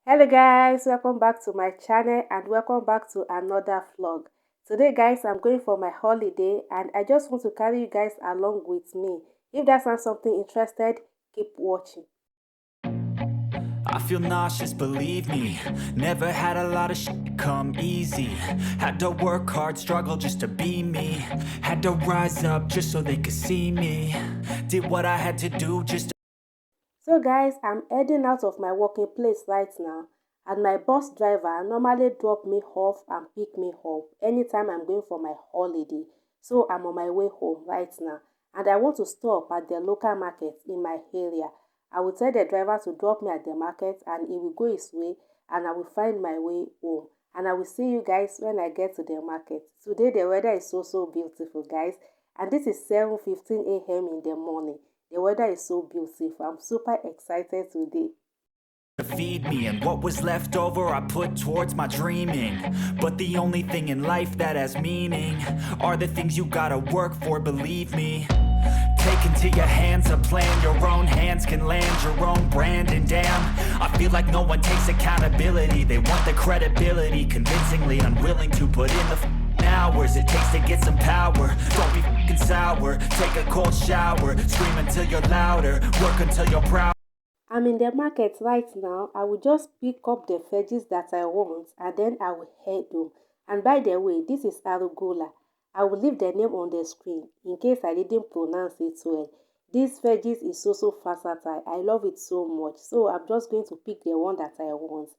Hello guys, welcome back to my channel and welcome back to another vlog. Today guys, I'm going for my holiday and I just want to carry you guys along with me. If that sounds something interested, keep watching. I feel nauseous, believe me. Never had a lot of shit come easy. Had to work hard, struggle just to be me. Had to rise up just so they could see me. Did what I had to do just to... So guys, I'm heading out of my working place right now and my bus driver normally drop me off and pick me up anytime I'm going for my holiday. So I'm on my way home right now and I want to stop at the local market in my area. I will tell the driver to drop me at the market and he will go his way and I will find my way home. And I will see you guys when I get to the market. Today the weather is so beautiful guys, and this is 7:15 a.m. in the morning. The weather is so beautiful. I'm super excited today. feed me, and what was left over I put towards my dreaming. But the only thing in life that has meaning are the things you gotta work for, believe me. Take into your hands a plan, your own hands can land your own brand. And damn, I feel like no one takes accountability. They want the credibility, convincingly unwilling to put in the hours it takes to get some power. Don't be fucking sour, take a cold shower, scream until you're louder, work until you're proud. I'm in the market right now. I will just pick up the veggies that I want and then I will head home. And by the way, this is arugula. I will leave the name on the screen in case I didn't pronounce it well. This veggies is so versatile. I love it so much. So I'm just going to pick the one that I want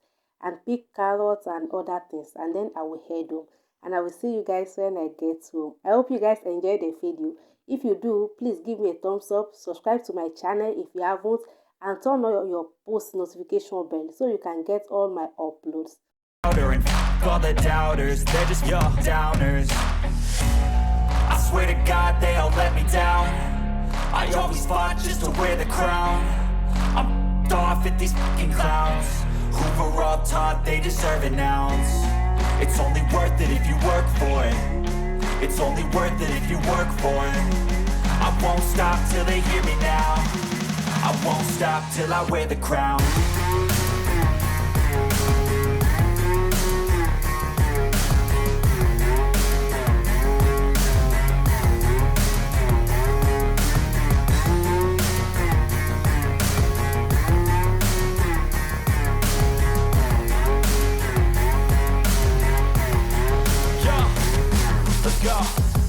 and pick carrots and other things and then I will head home. And I will see you guys when I get home. I hope you guys enjoyed the video. If you do, please give me a thumbs up, subscribe to my channel if you haven't, and turn on your post notification bell so you can get all my uploads. And all the doubters, they're just your downers. I swear to God they all let me down. I always fought just to wear the crown. I'm off at these fucking clowns who were all taught they deserve an ounce. It's only worth it if you work for it. It's only worth it if you work for it. I won't stop till they hear me now. I won't stop till I wear the crown.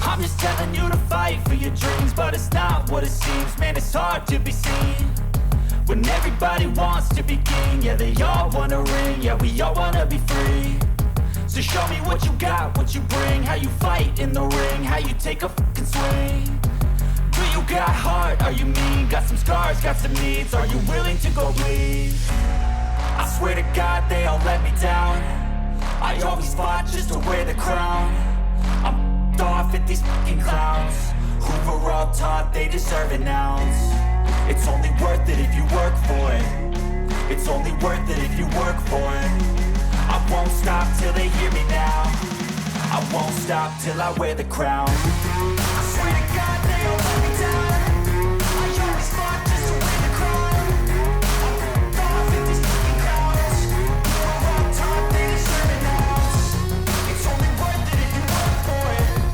I'm just telling you to fight for your dreams, but it's not what it seems. Man, it's hard to be seen when everybody wants to be king. Yeah, they all wanna ring, yeah, we all wanna be free. So show me what you got, what you bring, how you fight in the ring, how you take a fucking swing. Do you got heart, are you mean? Got some scars, got some needs, are you willing to go bleed? I swear to God they all let me down. I always fought just to wear the crown. I'm off at these fucking clowns who were all taught they deserve an ounce. It's only worth it if you work for it. It's only worth it if you work for it. I won't stop till they hear me now. I won't stop till I wear the crown. I swear to God they all let me down. I always fought just to wear the crown. I'm off at these fucking clowns who were all taught they deserve an ounce. It's only worth it if you work for it.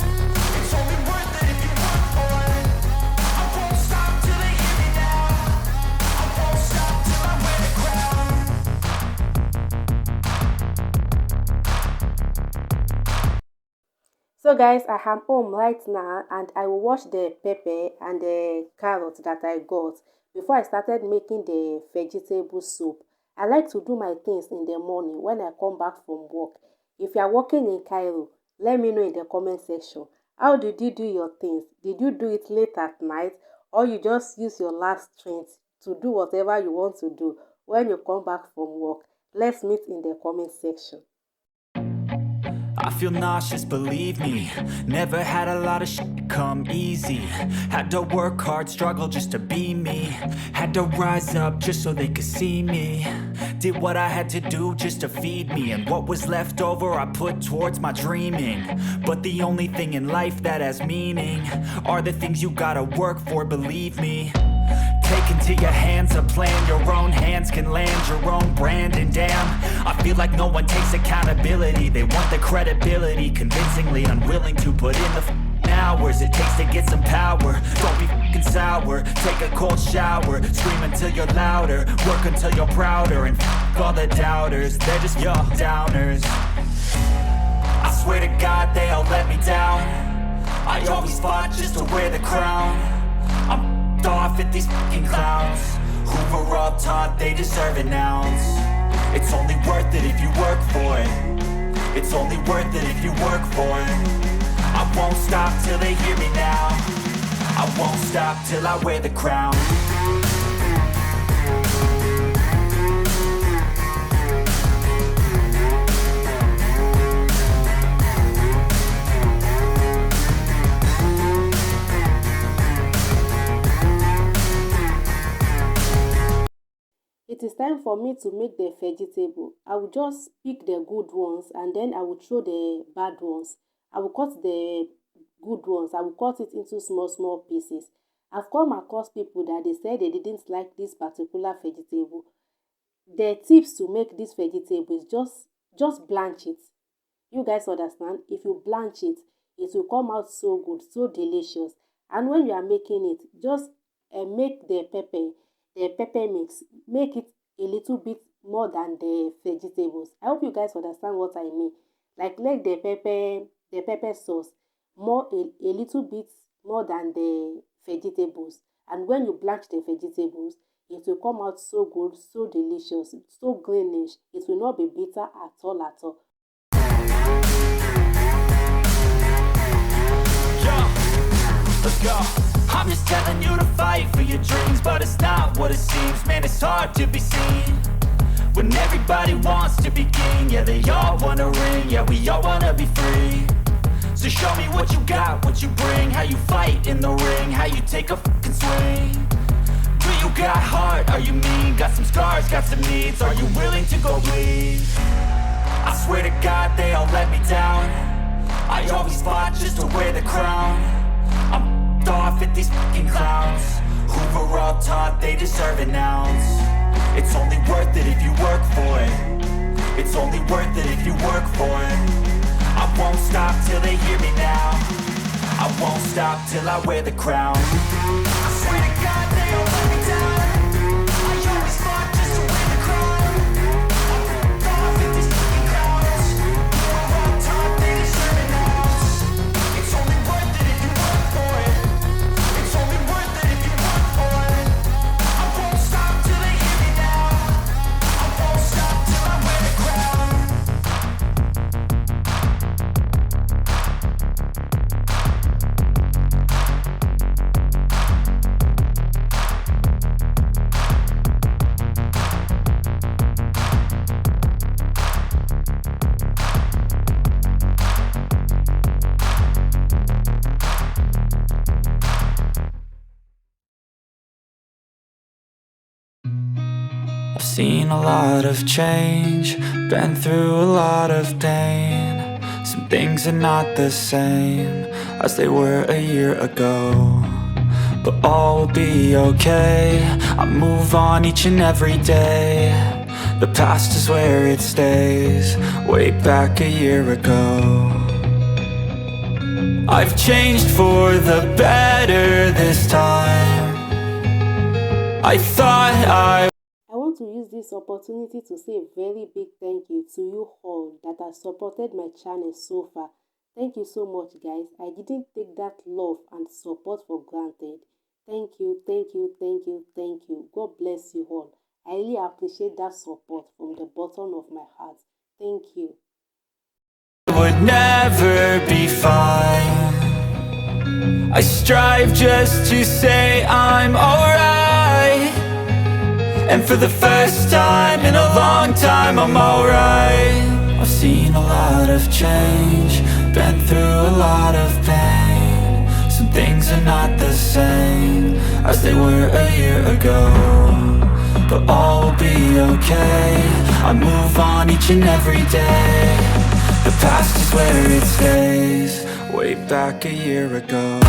So guys, I am home right now and I will wash the pepper and the carrot that I got before I started making the vegetable soup. I like to do my things in the morning when I come back from work. If you are working in Cairo, let me know in the comment section. How did you do your things? Did you do it late at night or you just use your last strength to do whatever you want to do when you come back from work? Let's meet in the comment section. I feel nauseous, believe me. Never had a lot of shit come easy. Had to work hard, struggle just to be me. Had to rise up just so they could see me. Did what I had to do just to feed me. And what was left over I put towards my dreaming. But the only thing in life that has meaning are the things you gotta work for, believe me. Take into your hands a plan, your own hands can land your own brand. And damn, feel like no one takes accountability. They want the credibility, convincingly unwilling to put in the hours it takes to get some power. Don't be fucking sour, take a cold shower, scream until you're louder, work until you're prouder, and all the doubters, they're just your downers. I swear to God they all let me down. I always fought just to wear the crown. I'm off at these fucking clowns who were all taught they deserve an ounce. It's only worth it if you work for it. It's only worth it if you work for it. I won't stop till they hear me now. I won't stop till I wear the crown. It is time for me to make the vegetable. I will just pick the good ones and then I will throw the bad ones. I will cut the good ones. I will cut it into small pieces. I've come across people that they said they didn't like this particular vegetable. The tips to make this vegetable is just blanch it. You guys understand? If you blanch it, it will come out so good, so delicious. And when you are making it, just make the pepper mix, make it a little bit more than the vegetables. I hope you guys understand what I mean. Like let the pepper sauce more a little bit more than the vegetables, and when you blanch the vegetables it will come out so good, so delicious, so greenish. It will not be bitter at all at all. Let's go. I'm just telling you to fight for your dreams, but it's not what it seems. Man, it's hard to be seen when everybody wants to be king. Yeah, they all wanna ring. Yeah, we all wanna be free. So show me what you got, what you bring, how you fight in the ring, how you take a fucking swing. Do you got heart? Are you mean? Got some scars, got some needs. Are you willing to go bleed? I swear to God they all let me down. I always fought just to wear the crown. I'm off at these fucking clowns who were all taught they deserve an ounce. It's only worth it if you work for it. It's only worth it if you work for it. I won't stop till they hear me now. I won't stop till I wear the crown. I swear to God they all let me down. I always fought just to wear the crown. I'm off at these fucking clowns who were all taught they deserve an ounce. It's only worth it if you work for it. It's only worth it if you work for it. I won't stop till they hear me now. I won't stop till I wear the crown. I've seen a lot of change, been through a lot of pain. Some things are not the same as they were a year ago, but all will be okay. I move on each and every day. The past is where it stays, way back a year ago. I've changed for the better this time. I thought I want to use this opportunity to say a very big thank you to you all that have supported my channel so far. Thank you so much, guys. I didn't take that love and support for granted. Thank you, thank you, thank you, thank you. God bless you all. I really appreciate that support from the bottom of my heart. Thank you. would never be fine. I strive just to say I'm alright, and for the first time in a long time I'm alright. I've seen a lot of change, been through a lot of pain. Some things are not the same as they were a year ago, but all will be okay. I move on each and every day. The past is where it stays, way back a year ago.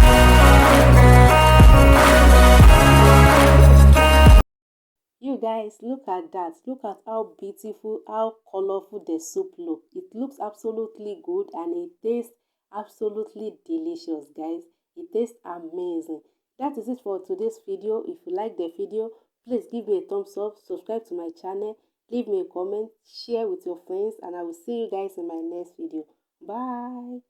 You guys Guys, look at that. Look at how beautiful, how colorful the soup look. It looks absolutely good and it tastes absolutely delicious, guys. It tastes amazing. That is it for today's video. If you like the video, please give me a thumbs up, subscribe to my channel, leave me a comment, share with your friends, and I will see you guys in my next video. Bye.